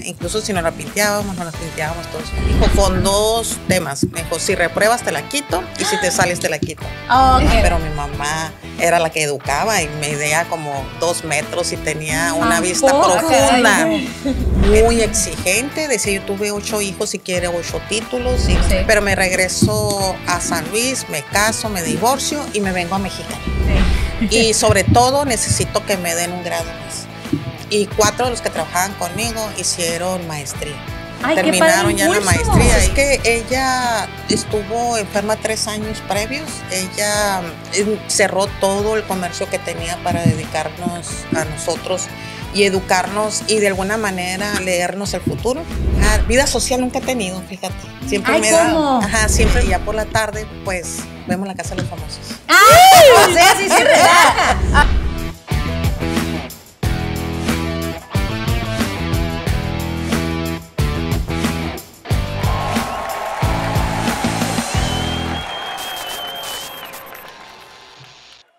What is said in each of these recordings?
incluso si nos la pinteábamos todos. Dijo, con dos temas. Me dijo, si repruebas te la quito y si te sales te la quito. Okay. Pero mi mamá era la que educaba y medía como 2 metros y tenía una vista profunda, muy exigente. Decía, yo tuve 8 hijos y quiere 8 títulos, sí. Pero me regreso a San Luis, me caso, me divorcio y me vengo a México. Sí. Y sobre todo necesito que me den un grado más. Y 4 de los que trabajaban conmigo hicieron maestría. Ay, terminaron ya la maestría. Es que ella estuvo enferma 3 años previos. Ella cerró todo el comercio que tenía para dedicarnos a nosotros y educarnos y de alguna manera leernos el futuro. Vida social nunca he tenido, fíjate. Siempre me da. Ajá, siempre. Y ya por la tarde, pues, vemos la casa de los famosos. ¡Ay! O sea, sí se relaja.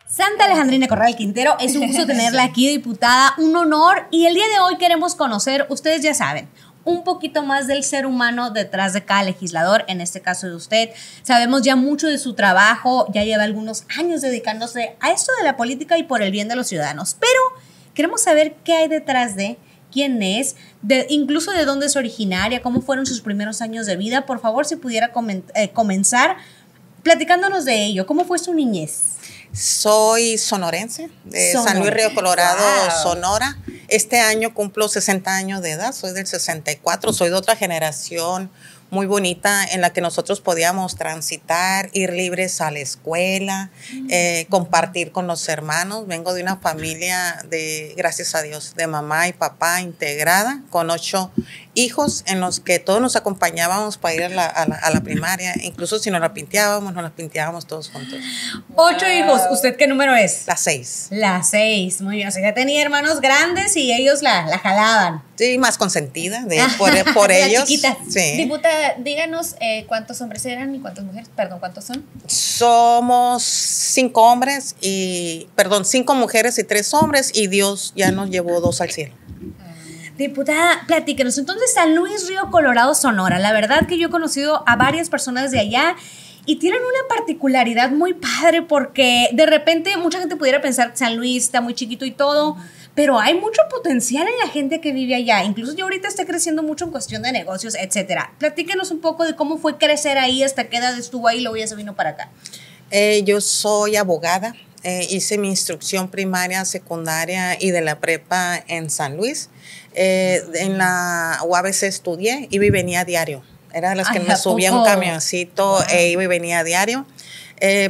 Santa Alejandrina Corral Quintero, es un gusto tenerla aquí, diputada, un honor. Y el día de hoy queremos conocer, ustedes ya saben, un poquito más del ser humano detrás de cada legislador, en este caso de usted. Sabemos ya mucho de su trabajo, ya lleva algunos años dedicándose a esto de la política y por el bien de los ciudadanos. Pero queremos saber qué hay detrás de, quién es, incluso de dónde es originaria, cómo fueron sus primeros años de vida. Por favor, si pudiera comenzar platicándonos de ello. ¿Cómo fue su niñez? Soy sonorense, de San Luis Río Colorado, Sonora. Este año cumplo 60 años de edad, soy del 64, soy de otra generación muy bonita en la que nosotros podíamos transitar, ir libres a la escuela, compartir con los hermanos. Vengo de una familia de, gracias a Dios, de mamá y papá integrada, con 8 hijos en los que todos nos acompañábamos para ir a la primaria. Incluso si nos la pinteábamos todos juntos. 8 hijos. ¿Usted qué número es? La 6. La 6, muy bien. O sea, ya tenía hermanos grandes y ellos la jalaban. Sí, más consentida por ellos. Chiquita. Sí. Diputada, díganos cuántos hombres eran y cuántas mujeres. Perdón, ¿cuántos son? Somos 5 mujeres y 3 hombres, y Dios ya nos llevó 2 al cielo. Diputada, platíquenos. Entonces, San Luis Río Colorado, Sonora. La verdad que yo he conocido a varias personas de allá y tienen una particularidad muy padre, porque de repente mucha gente pudiera pensar que San Luis está muy chiquito y todo, pero hay mucho potencial en la gente que vive allá. Incluso yo ahorita estoy creciendo mucho en cuestión de negocios, etcétera. Platíquenos un poco de cómo fue crecer ahí, hasta qué edad estuvo ahí y luego ya se vino para acá. Yo soy abogada. Hice mi instrucción primaria, secundaria y de la prepa en San Luis. En la UABC estudié, iba y venía a diario. Era de las que me subía un camioncito e iba y venía a diario.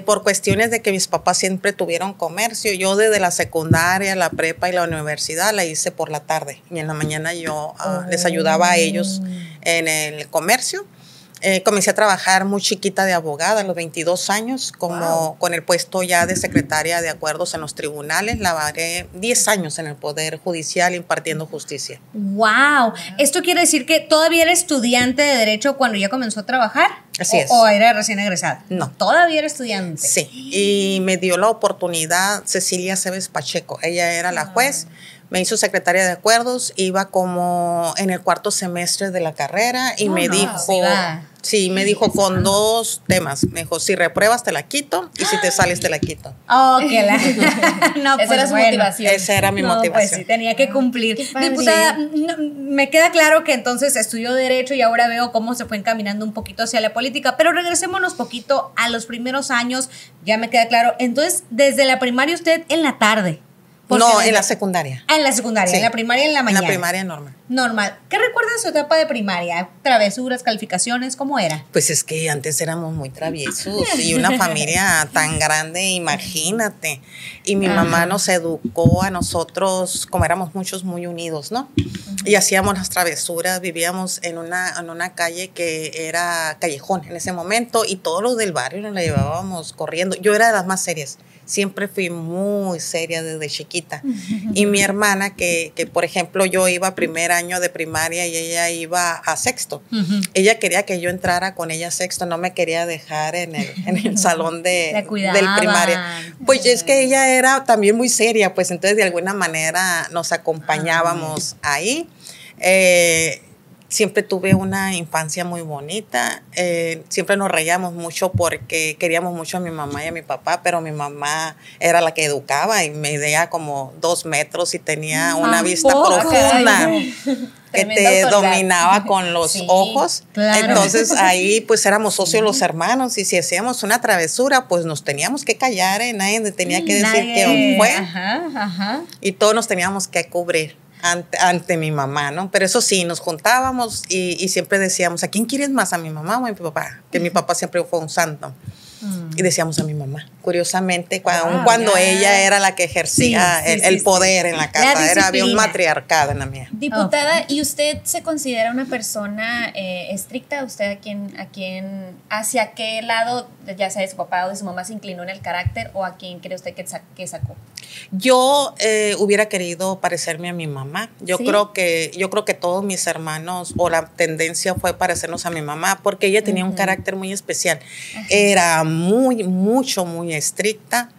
Por cuestiones de que mis papás siempre tuvieron comercio. Yo desde la secundaria, la prepa y la universidad la hice por la tarde. Y en la mañana yo les ayudaba a ellos en el comercio. Comencé a trabajar muy chiquita de abogada a los 22 años, con el puesto ya de secretaria de acuerdos en los tribunales. Laboré 10 años en el Poder Judicial impartiendo justicia. ¡Wow! ¿Esto quiere decir que todavía era estudiante de Derecho cuando ya comenzó a trabajar? Así es. ¿O era recién egresada? No. ¿Todavía era estudiante? Sí, y me dio la oportunidad Cecilia Cebes Pacheco. Ella era la juez. Me hizo secretaria de acuerdos, iba como en el 4º semestre de la carrera y me dijo con 2 temas. Me dijo, si repruebas te la quito y si te sales te la quito. No, pues esa era su motivación. Esa era mi motivación. Pues sí, tenía que cumplir. Diputada, me queda claro que entonces estudió Derecho y ahora veo cómo se fue encaminando un poquito hacia la política, pero regresémonos poquito a los primeros años, ya me queda claro. Entonces, desde la primaria usted en la tarde. No, en la secundaria. En la secundaria, sí. En la primaria en la mañana. En la primaria normal. Normal. ¿Qué recuerda de su etapa de primaria? ¿Travesuras, calificaciones? ¿Cómo era? Pues es que antes éramos muy traviesos y una familia tan grande, imagínate. Y mi mamá nos educó a nosotros, como éramos muchos, muy unidos, ¿no? Y hacíamos las travesuras, vivíamos en una calle que era callejón en ese momento y todos los del barrio nos la llevábamos corriendo. Yo era de las más serias. Siempre fui muy seria desde chiquita. Y mi hermana, que por ejemplo, yo iba a primer año de primaria y ella iba a 6º. Ella quería que yo entrara con ella a 6º, no me quería dejar en el salón del primaria. Pues es que ella era también muy seria, pues entonces de alguna manera nos acompañábamos ahí. siempre tuve una infancia muy bonita. Siempre nos reíamos mucho porque queríamos mucho a mi mamá y a mi papá, pero mi mamá era la que educaba y medía como 2 metros y tenía una vista profunda. Que te dominaba con los ojos. Claro. Entonces ahí pues éramos socios los hermanos y si hacíamos una travesura pues nos teníamos que callar, nadie tenía que decir que fue. Y todos nos teníamos que cubrir ante mi mamá, ¿no? Pero eso sí, nos juntábamos y siempre decíamos, ¿a quién quieres más? ¿A mi mamá o a mi papá? Que mi papá siempre fue un santo. Y decíamos a mi mamá. Curiosamente, cuando ella era la que ejercía el poder en la casa, había un matriarcado en la mía. Diputada, ¿y usted se considera una persona estricta? ¿Usted hacia qué lado, ya sea de su papá o de su mamá, se inclinó en el carácter o a quién cree usted que sacó? Yo hubiera querido parecerme a mi mamá. Yo creo que todos mis hermanos, o la tendencia fue parecernos a mi mamá, porque ella tenía un carácter muy especial. Era muy estricta,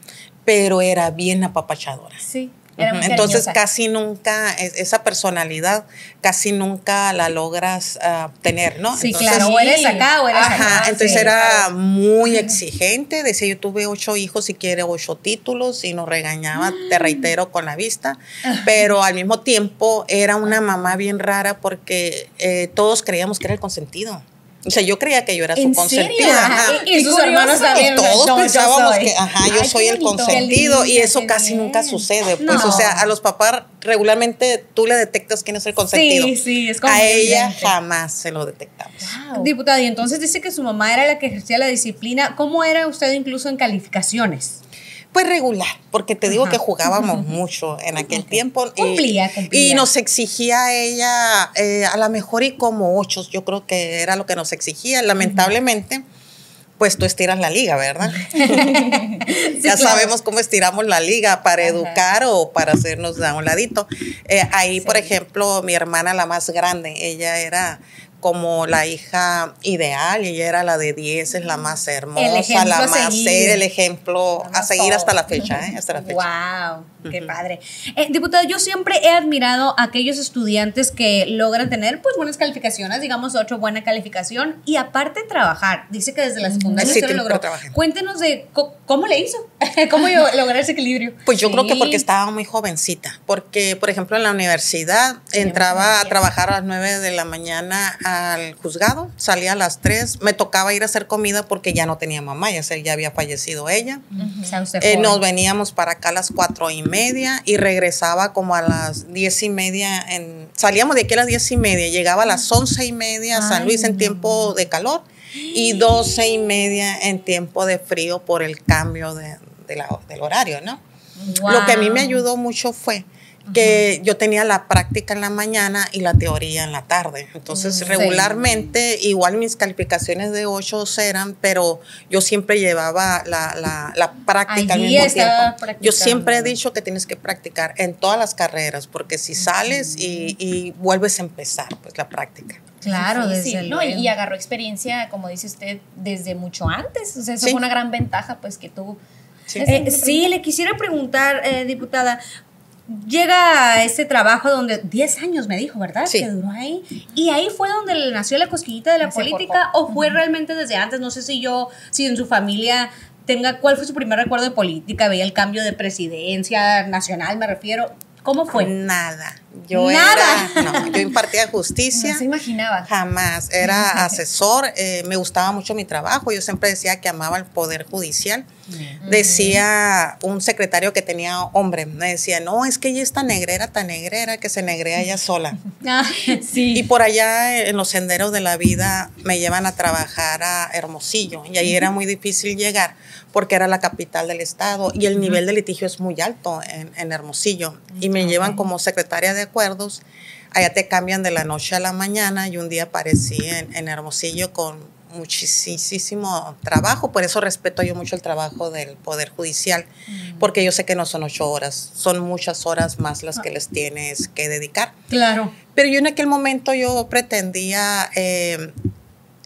pero era bien apapachadora. Sí. Entonces casi nunca, esa personalidad casi nunca la logras tener, ¿no? Sí, entonces, claro, o eres acá o eres acá. Entonces era muy exigente, decía yo tuve 8 hijos y quiere 8 títulos y nos regañaba, te reitero, con la vista, pero al mismo tiempo era una mamá bien rara porque todos creíamos que era el consentido. O sea, yo creía que yo era su consentida. Y sus hermanos también. Y todos pensábamos que, yo soy el consentido. Y eso casi nunca sucede. Pues, o sea, a los papás regularmente tú le detectas quién es el consentido. Sí, es como a ella jamás se lo detectamos. Wow. Diputada, y entonces dice que su mamá era la que ejercía la disciplina. ¿Cómo era usted incluso en calificaciones? Pues regular, porque te digo que jugábamos mucho en aquel tiempo. Cumplía. Y nos exigía ella, a lo mejor y como 8, yo creo que era lo que nos exigía. Lamentablemente, pues tú estiras la liga, ¿verdad? Ya sabemos cómo estiramos la liga para educar o para hacernos a un ladito. Ahí, por ejemplo, mi hermana, la más grande, ella era como la hija ideal y ella era la de 10, es la más hermosa, la más seria, el ejemplo a seguir hasta la fecha, hasta la fecha. ¡Wow! ¡Qué padre! Diputada, yo siempre he admirado a aquellos estudiantes que logran tener pues buenas calificaciones, digamos 8 buena calificación y aparte trabajar. Dice que desde la secundaria usted lo logró. Cuéntenos de cómo le hizo, cómo lograr ese equilibrio. Pues yo creo que porque estaba muy jovencita, porque por ejemplo en la universidad entraba a trabajar a las 9 de la mañana al juzgado, salía a las 3, me tocaba ir a hacer comida porque ya no tenía mamá, ya había fallecido ella. Nos veníamos para acá a las 4:30 y regresaba como a las 10:30, salíamos de aquí a las 10:30, llegaba a las 11:30 a San Luis en tiempo de calor y 12:30 en tiempo de frío por el cambio del horario, ¿no? Wow. Lo que a mí me ayudó mucho fue que yo tenía la práctica en la mañana y la teoría en la tarde. Entonces, regularmente, igual mis calificaciones de 8 eran, pero yo siempre llevaba la práctica al mismo tiempo. Yo siempre he dicho que tienes que practicar en todas las carreras, porque si sales y vuelves a empezar, pues la práctica. Claro, desde luego. Y agarró experiencia, como dice usted, desde mucho antes. O sea, eso fue una gran ventaja, pues, que tuvo. Sí, le quisiera preguntar, diputada, llega a ese trabajo donde 10 años me dijo, ¿verdad? Sí. Que duró ahí. ¿Y ahí fue donde le nació la cosquillita de la política o fue realmente desde antes? No sé si en su familia ¿cuál fue su primer recuerdo de política? ¿Veía el cambio de presidencia nacional, me refiero? ¿Cómo fue? Nada. Yo impartía justicia. No se imaginaba. Jamás. Era asesor. Me gustaba mucho mi trabajo. Yo siempre decía que amaba el poder judicial. Decía un secretario que tenía hombre, me decía, no, es que ella es tan negrera, que se negrea ella sola. Y por allá en los senderos de la vida me llevan a trabajar a Hermosillo y ahí era muy difícil llegar porque era la capital del estado y el nivel de litigio es muy alto en Hermosillo y me llevan como secretaria de acuerdos. Allá te cambian de la noche a la mañana y un día aparecí en Hermosillo con muchísimo trabajo, por eso respeto yo mucho el trabajo del Poder Judicial, porque yo sé que no son 8 horas, son muchas horas más las que les tienes que dedicar. Claro. Pero yo en aquel momento yo pretendía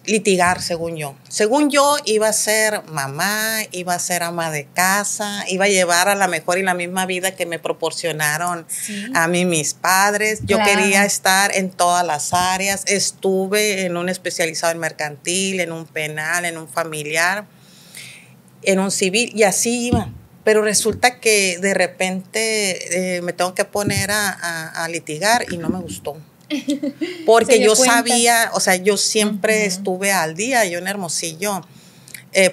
litigar, según yo. Según yo, iba a ser mamá, iba a ser ama de casa, iba a llevar a la mejor y la misma vida que me proporcionaron a mí mis padres. Yo quería estar en todas las áreas. Estuve en un especializado en mercantil, en un penal, en un familiar, en un civil, y así iba. Pero resulta que de repente me tengo que poner a litigar y no me gustó. Porque yo sabía, o sea, yo siempre estuve al día. Yo en Hermosillo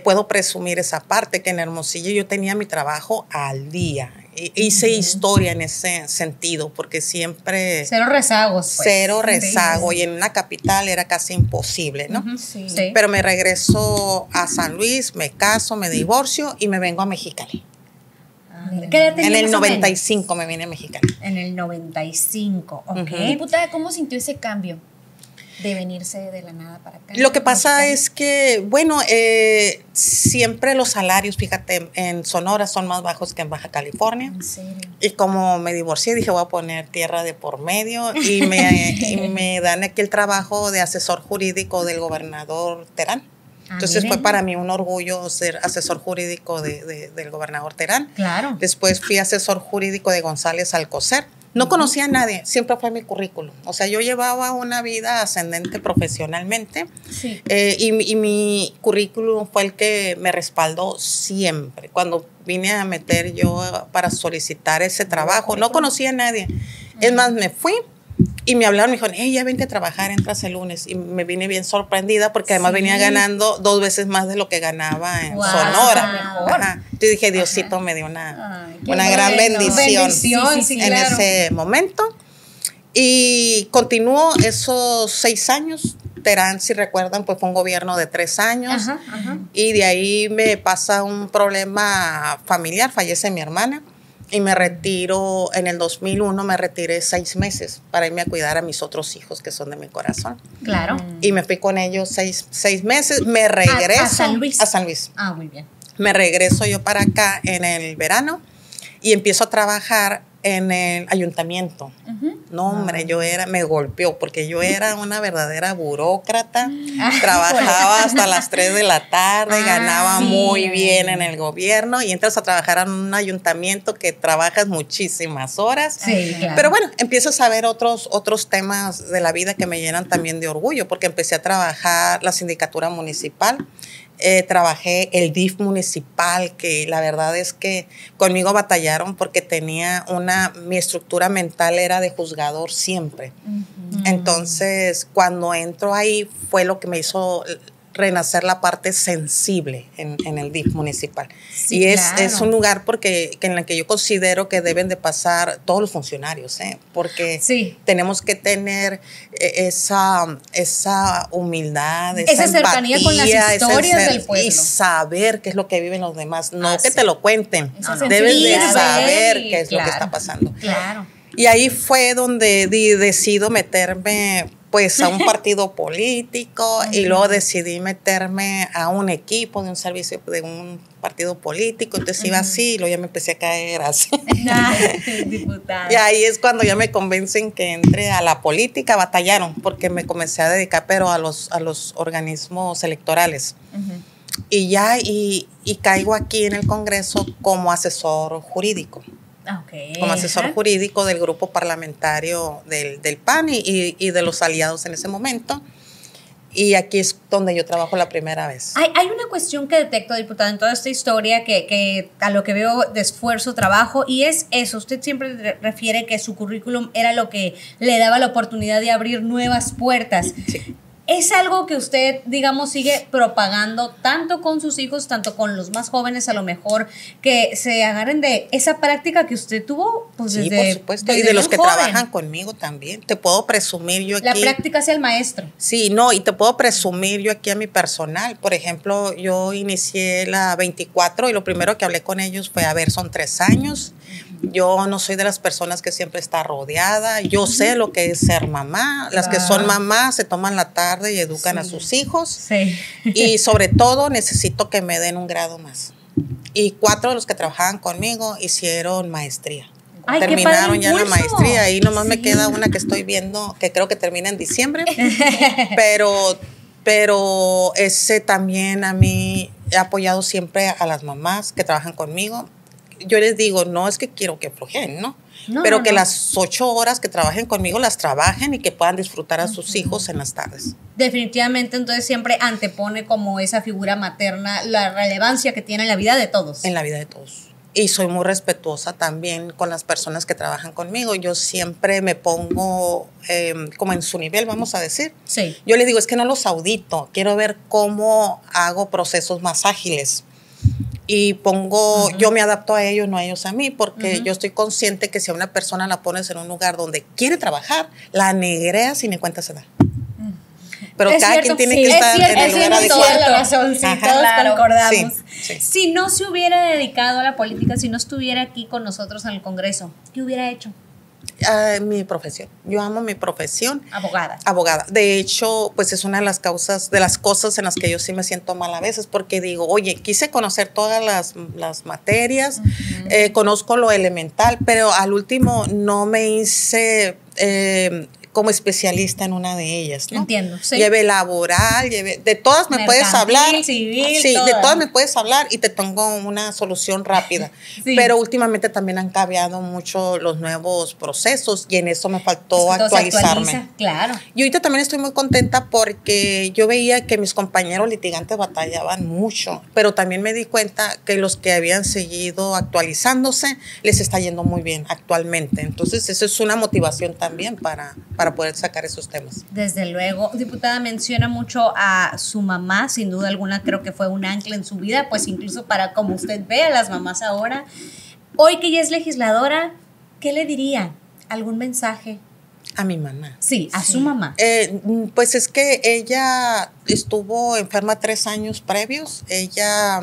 puedo presumir esa parte, que en Hermosillo yo tenía mi trabajo al día. Hice historia en ese sentido, porque siempre... Cero rezagos. Pues. Cero rezago, y en una capital era casi imposible, ¿no? Sí. Pero me regreso a San Luis, me caso, me divorcio y me vengo a Mexicali. ¿Qué edad tenía En el más o menos? 95 me vine a Mexicali. En el 95, ok. Diputada, ¿cómo sintió ese cambio de venirse de la nada para acá? Lo que pasa es que, bueno, siempre los salarios, fíjate, en Sonora son más bajos que en Baja California. ¿En serio? Y como me divorcié, dije, voy a poner tierra de por medio, y me dan aquí el trabajo de asesor jurídico del gobernador Terán. Entonces fue para mí un orgullo ser asesor jurídico del gobernador Terán. Claro. Después fui asesor jurídico de González Alcocer. No conocía a nadie, siempre fue mi currículum. O sea, yo llevaba una vida ascendente profesionalmente, y mi currículum fue el que me respaldó siempre. Cuando vine a meter yo para solicitar ese trabajo, no conocía a nadie. Es más, me fui y me hablaron, me dijeron, hey, ya vente a trabajar, entras el lunes. Y me vine bien sorprendida porque además venía ganando 2 veces más de lo que ganaba en Sonora. Ajá. Yo dije, Diosito me dio una gran bendición en ese momento. Y continuó esos 6 años. Terán, si recuerdan, pues fue un gobierno de 3 años. Y de ahí me pasa un problema familiar, fallece mi hermana. Y me retiro, en el 2001 me retiré 6 meses para irme a cuidar a mis otros hijos que son de mi corazón. Claro. Y me fui con ellos 6 meses, me regreso. ¿A San Luis? A San Luis. Ah, muy bien. Me regreso yo para acá en el verano y empiezo a trabajar en el ayuntamiento. No, hombre, me golpeó porque yo era una verdadera burócrata. Trabajaba hasta las 3 de la tarde, ganaba muy bien en el gobierno, y entras a trabajar en un ayuntamiento que trabajas muchísimas horas. Sí, claro. Pero bueno, empiezo a ver otros temas de la vida que me llenan también de orgullo, porque empecé a trabajar la sindicatura municipal. Trabajé el DIF municipal, que la verdad es que conmigo batallaron porque mi estructura mental era de juzgador siempre. Entonces, cuando entro ahí fue lo que me hizo renacer la parte sensible en el DIF municipal. Sí, y es un lugar en el que yo considero que deben de pasar todos los funcionarios, porque tenemos que tener esa humildad, esa cercanía empatía, con las historias del pueblo. Y saber qué es lo que viven los demás, no que te lo cuenten. Debes de saber qué es lo que está pasando. Claro. Y ahí fue donde decido meterme pues a un partido político, y luego decidí meterme a un equipo de un servicio de un partido político. Entonces iba así, y luego ya me empecé a caer así. Diputada. Y ahí es cuando ya me convencen que entre a la política. Batallaron porque me comencé a dedicar pero a los organismos electorales. Y caigo aquí en el Congreso como asesor jurídico. Como asesor jurídico del grupo parlamentario del PAN y de los aliados en ese momento. Y aquí es donde yo trabajo la primera vez. Hay una cuestión que detecto, diputada, en toda esta historia que a lo que veo de esfuerzo, trabajo, y es eso. Usted siempre refiere que su currículum era lo que le daba la oportunidad de abrir nuevas puertas. Sí. ¿Es algo que usted, digamos, sigue propagando tanto con sus hijos, tanto con los más jóvenes, a lo mejor, que se agarren de esa práctica que usted tuvo? Pues sí, por supuesto, y de los que trabajan conmigo también. Te puedo presumir yo aquí. La práctica hacia el maestro. Sí, no, y te puedo presumir yo aquí a mi personal. Por ejemplo, yo inicié la 24 y lo primero que hablé con ellos fue, son 3 años. Yo no soy de las personas que siempre está rodeada. Yo sé lo que es ser mamá. Las que son mamás se toman la tarde y educan a sus hijos. Sí. Y sobre todo necesito que me den un grado más. Y 4 de los que trabajaban conmigo hicieron maestría. Terminaron ya la maestría. Ahí nomás me queda una que estoy viendo, que creo que termina en diciembre. Pero pero ese también a mí he apoyado siempre a las mamás que trabajan conmigo. Yo les digo, no es que quiero que aflojen, ¿no? Pero que las 8 horas que trabajen conmigo las trabajen y que puedan disfrutar a sus hijos en las tardes. Definitivamente, entonces siempre antepone como esa figura materna la relevancia que tiene en la vida de todos. En la vida de todos. Y soy muy respetuosa también con las personas que trabajan conmigo. Yo siempre me pongo como en su nivel, vamos a decir. Sí. Yo les digo, es que no los audito, quiero ver cómo hago procesos más ágiles. Y pongo, yo me adapto a ellos, no a ellos a mí, porque yo estoy consciente que si a una persona la pones en un lugar donde quiere trabajar, la negreas y ni cuenta se da. Pero es cada cierto, quien tiene que estar en el lugar adecuado. Toda la razón, sí, Ajá, todos claro. concordamos. Sí. Si no se hubiera dedicado a la política, si no estuviera aquí con nosotros en el Congreso, ¿qué hubiera hecho? Mi profesión. Yo amo mi profesión. Abogada. Abogada. De hecho, pues es una de las causas, de las cosas en las que yo sí me siento mal a veces, porque digo, oye, quise conocer todas las materias, conozco lo elemental, pero al último no me hice como especialista en una de ellas, ¿no? Entiendo, sí. Llevé laboral, de todas me puedes hablar. Civil, sí, todas. de todas me puedes hablar y te tengo una solución rápida. Sí. Pero últimamente también han cambiado mucho los nuevos procesos y en eso me faltó Todo se actualizarme. actualiza, claro. Y ahorita también estoy muy contenta porque yo veía que mis compañeros litigantes batallaban mucho, pero también me di cuenta que los que habían seguido actualizándose les está yendo muy bien actualmente. Entonces, eso es una motivación también para poder sacar esos temas. Desde luego. Diputada, menciona mucho a su mamá, sin duda alguna creo que fue un ancla en su vida, pues incluso para como usted ve a las mamás ahora. Hoy que ya es legisladora, ¿qué le diría? ¿Algún mensaje? A mi mamá. Sí, a su mamá. Pues es que ella estuvo enferma 3 años previos. Ella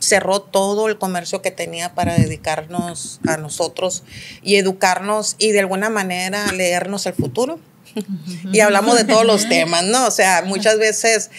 cerró todo el comercio que tenía para dedicarnos a nosotros y educarnos y de alguna manera leernos el futuro. Y hablamos de todos los temas, ¿no? O sea, muchas veces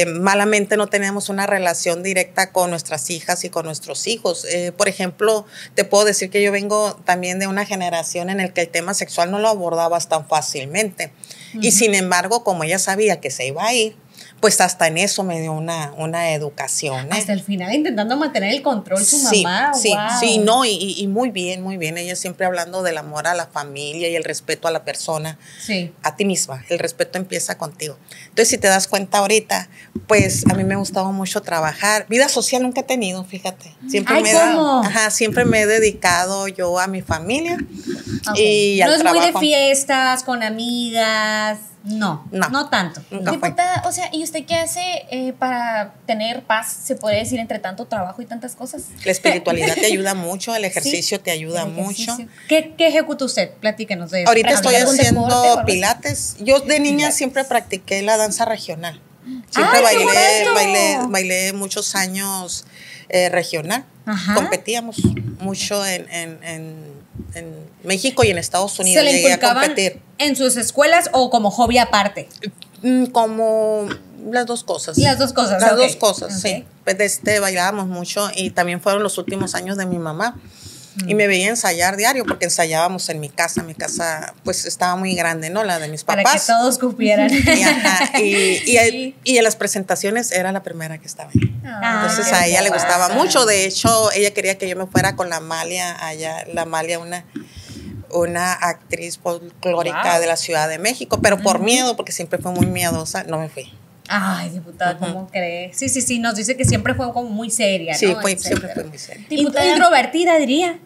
malamente no tenemos una relación directa con nuestras hijas y con nuestros hijos. Por ejemplo, te puedo decir que yo vengo también de una generación en la que el tema sexual no lo abordabas tan fácilmente. Y sin embargo, como ella sabía que se iba a ir, pues hasta en eso me dio una educación. Hasta el final intentando mantener el control su mamá. Sí, wow. sí, no, y muy bien, muy bien. Ella siempre hablando del amor a la familia y el respeto a la persona, sí, a ti misma. El respeto empieza contigo. Entonces, si te das cuenta ahorita, pues a mí me ha gustado mucho trabajar. Vida social nunca he tenido, fíjate. Siempre siempre me he dedicado yo a mi familia y al trabajo. No es muy de fiestas, con amigas. No tanto. Diputada, o sea, ¿y usted qué hace para tener paz, se puede decir, entre tanto trabajo y tantas cosas? La espiritualidad te ayuda mucho, el ejercicio te ayuda mucho. ¿Qué ejecuta usted? Platíquenos de eso. Ahorita estoy haciendo deporte, pilates. Yo de niña siempre practiqué la danza regional. Siempre bailé muchos años regional. Ajá. Competíamos mucho en México y en Estados Unidos. ¿Se le llegué a inculcaban competir. en sus escuelas o como hobby aparte? Como las dos cosas. Las dos cosas, Las ok. dos cosas, Ok. sí. Pues bailábamos mucho y también fueron los últimos años de mi mamá. Y me veía ensayar diario porque ensayábamos en mi casa. Mi casa pues estaba muy grande, ¿no? La de mis papás. Para que todos cupieran. Y en las presentaciones era la primera que estaba ahí. Entonces a ella le gustaba mucho. De hecho, ella quería que yo me fuera con la Amalia allá. La Amalia, una actriz folclórica de la Ciudad de México, pero por miedo, porque siempre fue muy miedosa, no me fui. Ay, diputada, ¿cómo cree? Sí, nos dice que siempre fue como muy seria, ¿no? Sí, siempre fue muy seria. Introvertida, diría.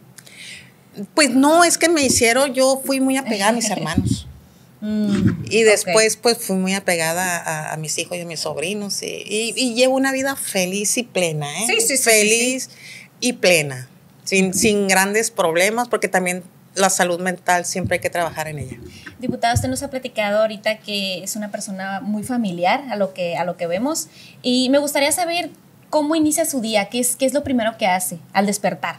Pues no, es que yo fui muy apegada a mis hermanos. Y después pues fui muy apegada a mis hijos y a mis sobrinos y llevo una vida feliz y plena, ¿eh? Sí. Feliz y plena, sin grandes problemas, porque también la salud mental siempre hay que trabajar en ella. Diputada, usted nos ha platicado ahorita que es una persona muy familiar a lo que vemos y me gustaría saber cómo inicia su día, qué es lo primero que hace al despertar.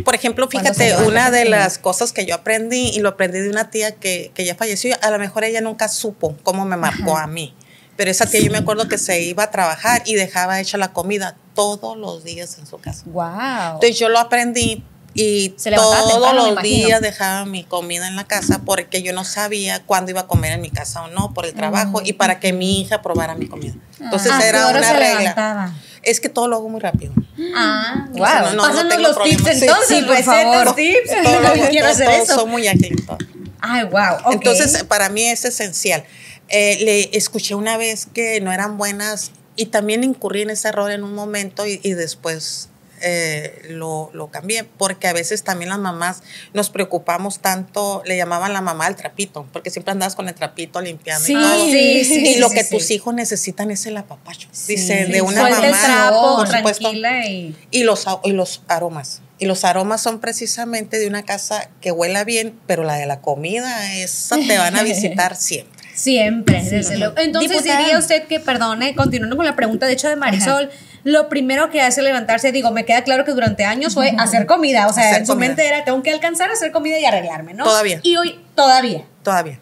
Por ejemplo, fíjate, una de las cosas que yo aprendí, y lo aprendí de una tía que ya falleció, a lo mejor ella nunca supo cómo me marcó a mí, pero esa tía yo me acuerdo que se iba a trabajar y dejaba hecha la comida todos los días en su casa. Wow. Entonces yo lo aprendí Y Se levantaba todos temprano, me los imagino. días dejaba mi comida en la casa porque yo no sabía cuándo iba a comer en mi casa o no por el trabajo y para que mi hija probara mi comida. Entonces ¿A qué era hora una se regla. levantaba? Es que todo lo hago muy rápido. Ah, Wow. Pásanos tengo los tips problemas. entonces, sí, por recetas, favor. tips. Todo lo hago, Yo quiero hacer eso. soy muy ágil en todo. Ay, wow. Ok. Entonces, para mí es esencial. Le escuché una vez que no eran buenas y también incurrí en ese error en un momento y después lo cambié, porque a veces también las mamás nos preocupamos tanto, le llamaban la mamá al trapito, porque siempre andabas con el trapito limpiando Sí, y todo. sí, Y lo que sí. tus hijos necesitan es el apapacho. Sí. Dice, de una Suelta mamá. el trapo, por supuesto. tranquila y... Y los aromas. Y los aromas son precisamente de una casa que huela bien, pero la de la comida, esa te van a visitar siempre. Siempre, desde luego. Entonces Diputada. diría usted que, perdone, continuando con la pregunta de hecho de Marisol, lo primero que hace levantarse, digo, me queda claro que durante años fue hacer comida, o sea, Hacer en su comida. mente era, tengo que alcanzar a hacer comida y arreglarme, ¿no? Todavía. Y hoy, todavía. Todavía.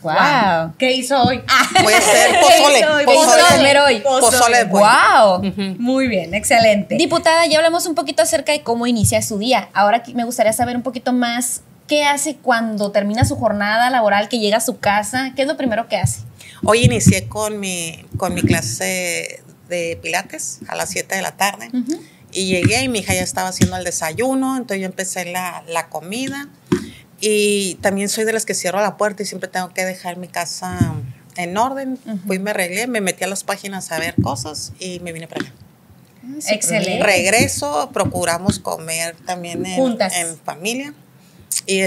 Wow. ¿Qué hizo hoy? Puede ser ¿Qué pozole. hizo hoy? ¿Qué hizo de comer hoy? Pozole de pollo. Wow. Muy bien, excelente. Diputada, ya hablamos un poquito acerca de cómo inicia su día. Ahora me gustaría saber un poquito más qué hace cuando termina su jornada laboral, que llega a su casa. ¿Qué es lo primero que hace? Hoy inicié con mi clase de pilates a las 7 de la tarde. Y llegué y mi hija ya estaba haciendo el desayuno, entonces yo empecé la comida. Y también soy de las que cierro la puerta y siempre tengo que dejar mi casa en orden. Fui, me arreglé, me metí a las páginas a ver cosas y me vine para acá. Excelente. Regreso, procuramos comer también Juntas. en familia. Y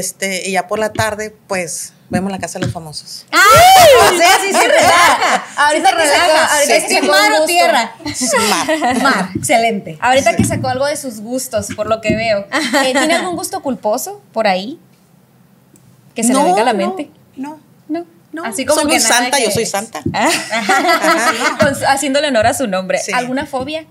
ya por la tarde, pues, vemos la casa de los famosos. O sea, sí se relaja. Ahorita Sí se que relaja. sacó- ahorita ¿Es que que sacó mar un o gusto. tierra? Mar. Mar, excelente. Ahorita que sacó algo de sus gustos, por lo que veo. ¿Tiene algún gusto culposo por ahí? Que se le venga a la mente. No. No. Así como soy que muy nada santa, que yo soy es. santa. Haciéndole honor a su nombre. Sí. ¿Alguna fobia?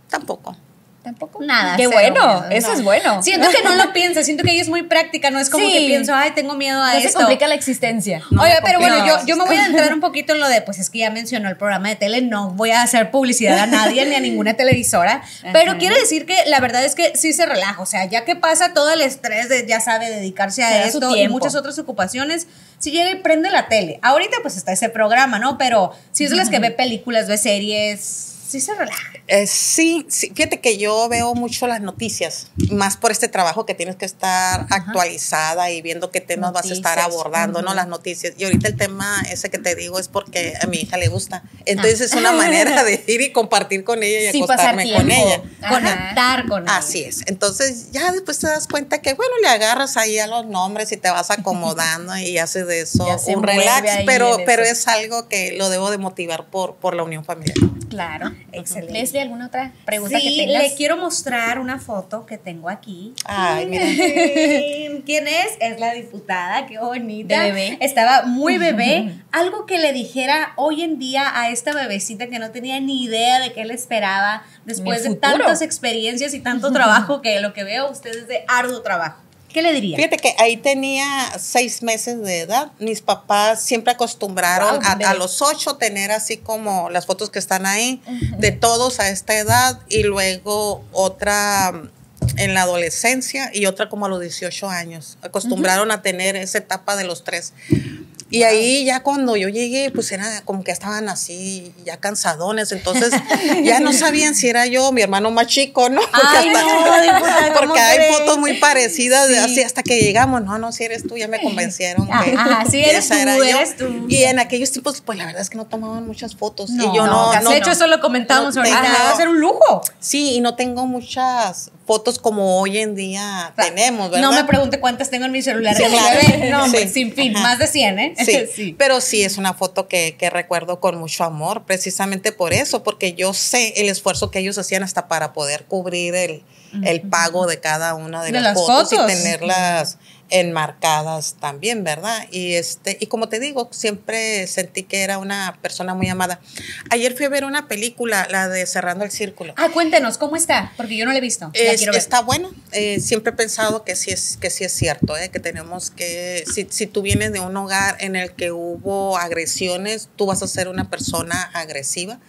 Tampoco. ¿Tampoco? Nada. Qué cero bueno, miedo, eso no. es bueno. Siento que no lo piensa, siento que ella es muy práctica, no es como Sí. que pienso, ay, tengo miedo a No se esto. complica la existencia. No Oiga, me pero bueno, complica. yo me voy a entrar un poquito en lo de, pues es que ya mencionó el programa de tele, no voy a hacer publicidad a nadie ni a ninguna televisora, pero quiere decir que la verdad es que sí se relaja, o sea, ya que pasa todo el estrés de, ya sabe, dedicarse Se a da su esto y tiempo. muchas otras ocupaciones, si llega y prende la tele. Ahorita pues está ese programa, ¿no? Pero si es de las que ve películas, ve series, sí se relaja. Sí, fíjate que yo veo mucho las noticias, más por este trabajo que tienes que estar actualizada y viendo qué temas vas a estar Noticias. abordando, ¿no? Las noticias. Y ahorita el tema ese que te digo es porque a mi hija le gusta. Entonces es una manera de ir y compartir con ella y Sí, pasar acostarme con tiempo. ella. Ajá. Conectar con ella. Así es. Entonces ya después te das cuenta que, bueno, le agarras ahí a los nombres y te vas acomodando y haces de eso Ya se un mueve relax, ahí pero en eso. es algo que lo debo de motivar por la unión familiar. Claro. Excelente. Leslie, ¿alguna otra pregunta que Sí, tengas? le quiero mostrar una foto que tengo aquí. Ay, mira. ¿Quién es? Es la diputada, qué bonita. De bebé. Estaba muy bebé. Algo que le dijera hoy en día a esta bebecita que no tenía ni idea de qué le esperaba después de futuro. tantas experiencias y tanto trabajo, que lo que veo usted es de arduo trabajo. ¿Qué le diría? Fíjate que ahí tenía 6 meses de edad. Mis papás siempre acostumbraron Wow, a los 8 tener así como las fotos que están ahí, de todos a esta edad, y luego otra en la adolescencia y otra como a los 18 años. Acostumbraron a tener esa etapa de los 3. Y ahí ya cuando yo llegué, pues era como que estaban así, ya cansadones, entonces ya no sabían si era yo o mi hermano más chico, ¿no? Ay, no, diputada, ¿cómo porque hay cree? fotos muy parecidas, Sí. así hasta que llegamos, no, si eres tú, ya me convencieron que Ajá, sí, eres esa tú, era yo. eres tú. Y en aquellos tiempos, pues la verdad es que no tomaban muchas fotos. No, y yo de hecho eso lo comentábamos no ahorita, tengo- va a ser un lujo. Sí, y no tengo muchas fotos como hoy en día tenemos, ¿verdad? No me pregunte cuántas tengo en mi celular. Sí, de mi claro. bebé. No, hombre, Sí. sin fin, Ajá. más de 100, ¿eh? Sí, pero sí es una foto que recuerdo con mucho amor, precisamente por eso, porque yo sé el esfuerzo que ellos hacían hasta para poder cubrir el pago de cada una de las fotos y tenerlas enmarcadas también, ¿verdad? Y como te digo, siempre sentí que era una persona muy amada. Ayer fui a ver una película, la de Cerrando el Círculo. Ah, cuéntenos, ¿cómo está? Porque yo no la he visto. La quiero ver. Está buena. Siempre he pensado que sí es cierto, que tenemos que, si tú vienes de un hogar en el que hubo agresiones, tú vas a ser una persona agresiva.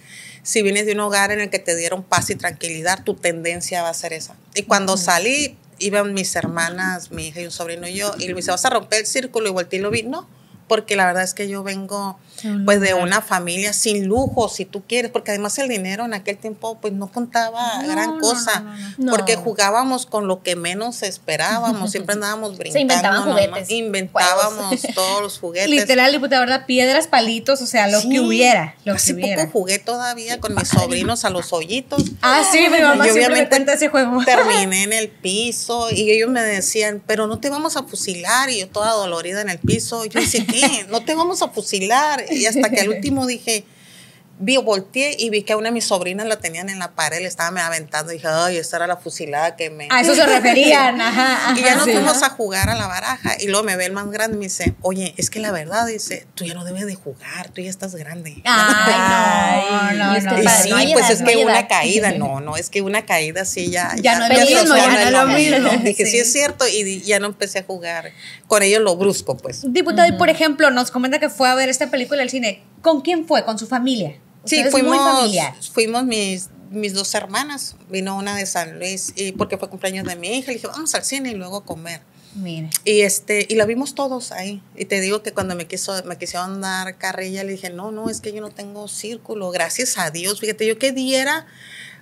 Si vienes de un hogar en el que te dieron paz y tranquilidad, tu tendencia va a ser esa. Y cuando salí, iban mis hermanas, mi hija y un sobrino y yo, y me dice, ¿vas a romper el círculo? Y volteé y lo vi, no, porque la verdad es que yo vengo pues de una familia sin lujo, si tú quieres, porque además el dinero en aquel tiempo pues no contaba gran cosa, porque jugábamos con lo que menos esperábamos, siempre andábamos brincando. Se inventaban juguetes. Inventábamos todos los juguetes. Literal, diputada, ¿verdad? Piedras, palitos, o sea, lo que hubiera. Hace poco jugué todavía con mis sobrinos a los hoyitos. Ah, sí, mi mamá siempre me cuenta ese juego. Terminé en el piso y ellos me decían, pero no te vamos a fusilar, y yo toda dolorida en el piso. Yo decía, ¿qué? No te vamos a fusilar. Y hasta que al último dije, volteé y vi que a una de mis sobrinas la tenían en la pared, le estaban aventando, y dije, ay, esa era la fusilada que me... A eso se referían, ajá. Y ya nos fuimos a jugar a la baraja, y luego me ve el más grande y me dice, oye, es que la verdad, dice, tú ya no debes de jugar, tú ya estás grande. Ay, no. Y sí, no hay pues edad, es no que hay una edad. caída, no, es que una caída sí ya no es lo mismo, ya no es lo mismo. Dije, sí es cierto, y ya no empecé a jugar con ellos lo brusco, pues. Diputada, y por ejemplo, nos comenta que fue a ver esta película al cine. ¿Con quién fue? ¿Con su familia? Sí, Muy familiar. fuimos mis dos hermanas. Vino una de San Luis, y porque fue cumpleaños de mi hija, le dije, vamos al cine y luego a comer. Mire. Y la vimos todos ahí. Y te digo que cuando me quisieron dar carrilla, le dije, no, es que yo no tengo círculo, gracias a Dios. Fíjate, yo qué diera.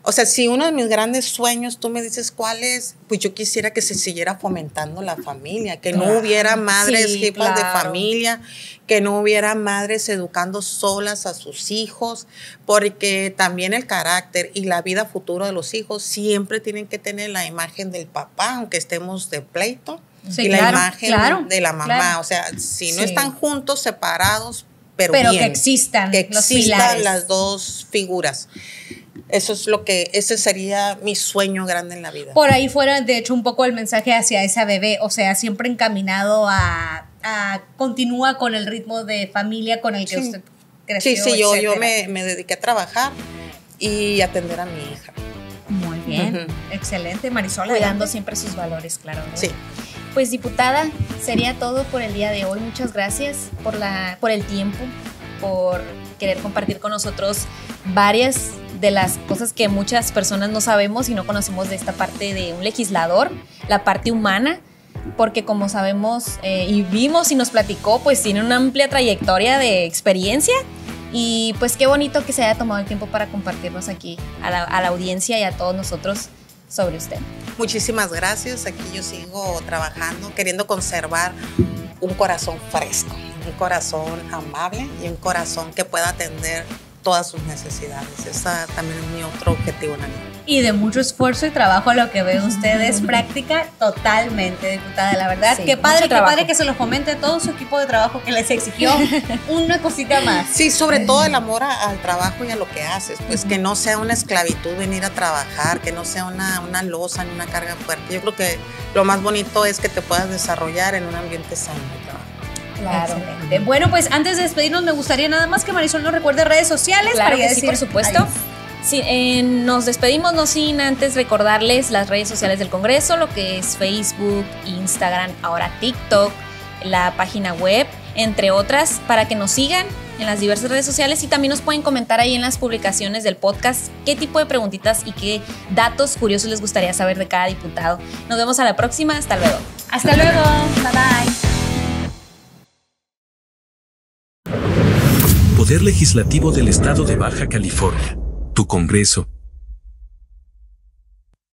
O sea, si uno de mis grandes sueños, tú me dices cuál es, pues yo quisiera que se siguiera fomentando la familia, que no hubiera madres jefas de familia, que no hubiera madres educando solas a sus hijos, porque también el carácter y la vida futura de los hijos siempre tienen que tener la imagen del papá, aunque estemos de pleito, y la imagen de la mamá. O sea, si no están juntos, separados, pero bien, que existan los pilares. Las dos figuras. Ese sería mi sueño grande en la vida. Por ahí fuera, de hecho, un poco el mensaje hacia esa bebé, o sea, siempre encaminado a continúa con el ritmo de familia con el que usted creció. Sí, yo me dediqué a trabajar y atender a mi hija. Muy bien, excelente, Marisol. Cuidando siempre sus valores, claro, ¿no? Sí. Pues, diputada, sería todo por el día de hoy. Muchas gracias por el tiempo, por querer compartir con nosotros varias de las cosas que muchas personas no sabemos y no conocemos de esta parte de un legislador, la parte humana, porque como sabemos y vimos y nos platicó, pues tiene una amplia trayectoria de experiencia, y pues qué bonito que se haya tomado el tiempo para compartirnos aquí a la audiencia y a todos nosotros sobre usted. Muchísimas gracias. Aquí yo sigo trabajando, queriendo conservar un corazón fresco, un corazón amable y un corazón que pueda atender todas sus necesidades. Ese también es mi otro objetivo en la vida. Y de mucho esfuerzo y trabajo, a lo que ven ustedes, práctica totalmente, diputada, la verdad. Sí, qué padre que se lo fomente a todo su equipo de trabajo que les exigió una cosita más. Sí, sobre todo el amor al trabajo y a lo que haces, pues que no sea una esclavitud venir a trabajar, que no sea una losa ni una carga fuerte. Yo creo que lo más bonito es que te puedas desarrollar en un ambiente sano de trabajo. Claro. Excelente. Bueno, pues antes de despedirnos, me gustaría nada más que Marisol nos recuerde redes sociales. Claro para que decir, sí, por supuesto. Sí, nos despedimos no sin antes recordarles las redes sociales del Congreso, lo que es Facebook, Instagram, ahora TikTok, la página web, entre otras, para que nos sigan en las diversas redes sociales, y también nos pueden comentar ahí en las publicaciones del podcast qué tipo de preguntitas y qué datos curiosos les gustaría saber de cada diputado. Nos vemos a la próxima. Hasta luego. Hasta luego. Bye bye. Poder Legislativo del Estado de Baja California. Tu Congreso